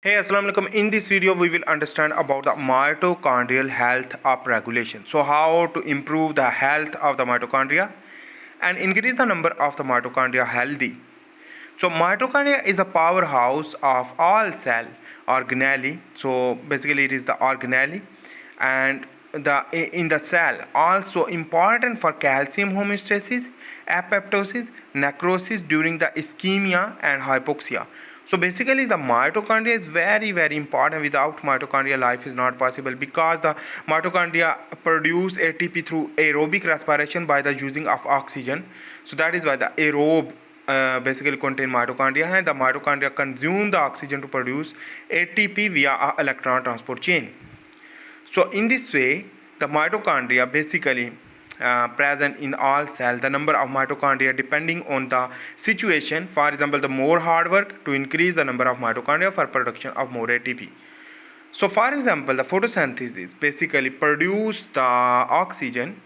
Hey, Assalamu alaikum. In this video, we will understand about the mitochondrial health upregulation. So, how to improve the health of the mitochondria and increase the number of the mitochondria healthy. So, mitochondria is a powerhouse of all cell organelle. So, basically, it is the organelle and in the cell also important for calcium homeostasis, apoptosis, necrosis during the ischemia and hypoxia. So basically the mitochondria is very important. Without mitochondria life is not possible because the mitochondria produce ATP through aerobic respiration by the using of oxygen. So that is why the aerobe basically contain mitochondria, and the mitochondria consume the oxygen to produce ATP via a electron transport chain. So in this way the mitochondria basically present in all cells. The number of mitochondria depending on the situation. For example, the more hard work to increase the number of mitochondria for production of more ATP. So for example, the photosynthesis basically produce the oxygen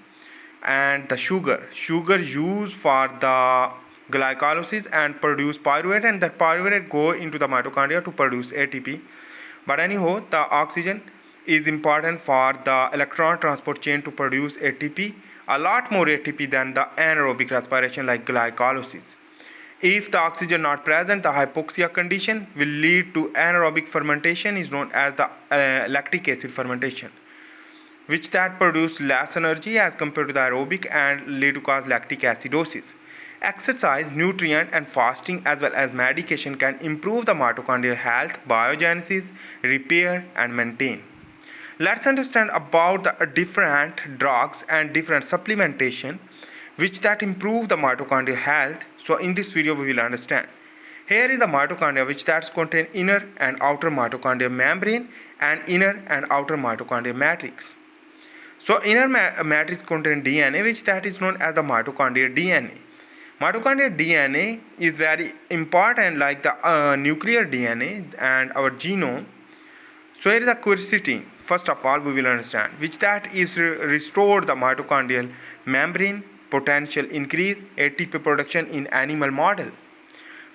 and the sugar used for the glycolysis and produce pyruvate, and that pyruvate go into the mitochondria to produce ATP. But anyhow, the oxygen is important for the electron transport chain to produce ATP, a lot more ATP than the anaerobic respiration like glycolysis. If the oxygen not present, the hypoxia condition will lead to anaerobic fermentation, is known as the lactic acid fermentation, which that produce less energy as compared to the aerobic and lead to cause lactic acidosis. Exercise, nutrient and fasting as well as medication can improve the mitochondrial health, biogenesis, repair and maintain. Let's understand about the different drugs and different supplementation which that improve the mitochondrial health. So in this video we will understand. Here is the mitochondria which that contain inner and outer mitochondrial membrane and inner and outer mitochondrial matrix. So inner matrix contain DNA which that is known as the mitochondrial DNA. Mitochondrial DNA is very important like the nuclear DNA and our genome. So here is the quercetin. First of all we will understand which that is restore the mitochondrial membrane potential, increase ATP production in animal model.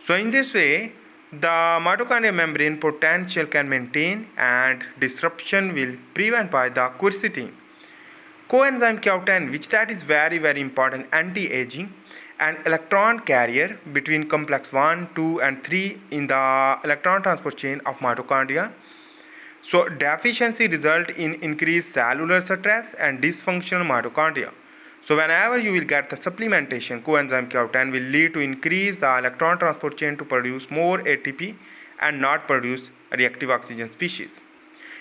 So in this way the mitochondrial membrane potential can maintain and disruption will prevent by the quercetin. Coenzyme Q10 which that is very important anti-aging and electron carrier between complex 1, 2 and 3 in the electron transport chain of mitochondria. So deficiency result in increased cellular stress and dysfunctional mitochondria. So whenever you will get the supplementation, coenzyme Q10 will lead to increase the electron transport chain to produce more ATP and not produce reactive oxygen species.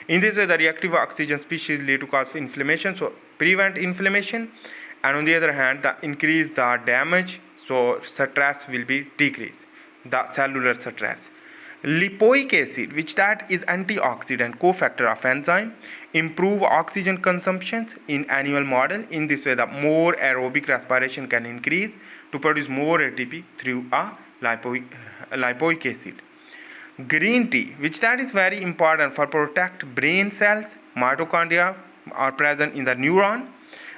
In this way the reactive oxygen species lead to cause inflammation, so prevent inflammation, and on the other hand the increase the damage, so stress will be decreased, the cellular stress. Lipoic acid which that is antioxidant cofactor of enzyme improve oxygen consumptions in animal model. In this way the more aerobic respiration can increase to produce more ATP through a lipoic acid. Green tea which that is very important for protect brain cells. Mitochondria are present in the neuron,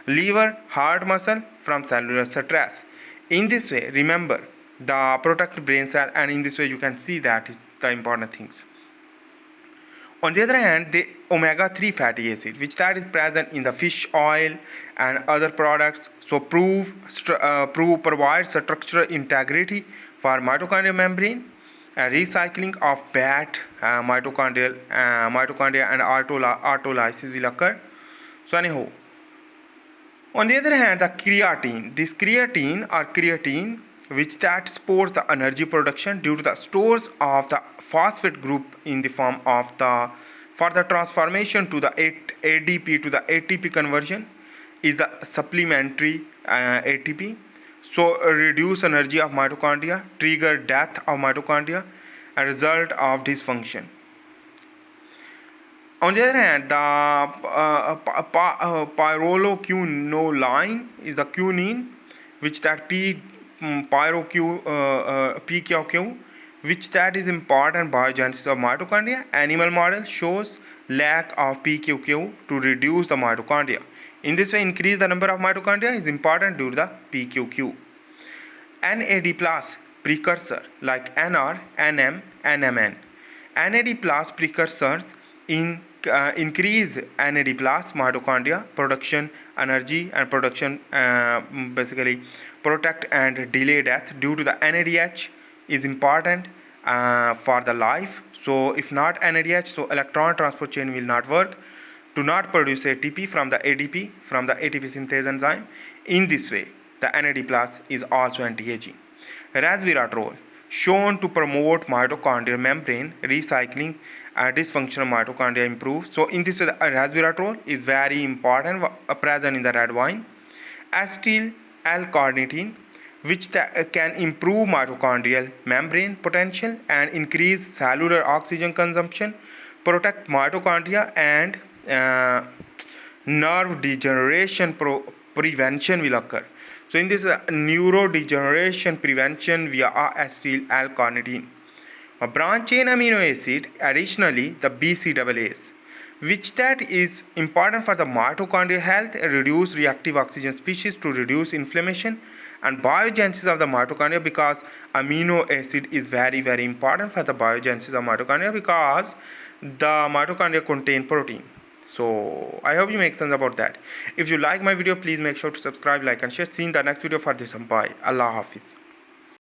liver, heart muscle from cellular stress. In this way remember the protect brain cell, and in this way you can see that is the important things. On the other hand, the omega-3 fatty acid which that is present in the fish oil and other products, so provide structural integrity for mitochondrial membrane, recycling of bad mitochondria and autolysis will occur. So anyhow, on the other hand the creatine, this creatine which that supports the energy production due to the stores of the phosphate group in the form of the for the transformation to the ADP to the ATP conversion is the supplementary ATP. So reduce energy of mitochondria, trigger death of mitochondria, a result of dysfunction. On the other hand, the pyrroloquinoline is the quinine which that PQQ which that is important biogenesis of mitochondria. Animal model shows lack of PQQ to reduce the mitochondria. In this way increase the number of mitochondria is important due to the PQQ. NAD plus precursor like NR, NM, NMN NAD plus precursors increase NAD plus mitochondria production energy and production, basically protect and delay death due to the NADH is important for the life. So if not NADH, so electron transport chain will not work to not produce ATP from the ADP from the ATP synthase enzyme. In this way, the NAD plus is also anti-aging. Resveratrol shown to promote mitochondrial membrane recycling, dysfunctional mitochondria improves. So in this way, the resveratrol is very important, present in the red wine. Acetyl-L-Carnitine, which can improve mitochondrial membrane potential and increase cellular oxygen consumption, protect mitochondria, and nerve degeneration prevention will occur. So in this neurodegeneration prevention via acetyl-L-carnitine. A branch chain amino acid, additionally the BCAAs, which that is important for the mitochondrial health, reduce reactive oxygen species to reduce inflammation and biogenesis of the mitochondria, because amino acid is very important for the biogenesis of mitochondria because the mitochondria contain protein. So I hope you make sense about that. If you like my video, please make sure to subscribe, like and share. See you in the next video for this. Bye. Allah Hafiz.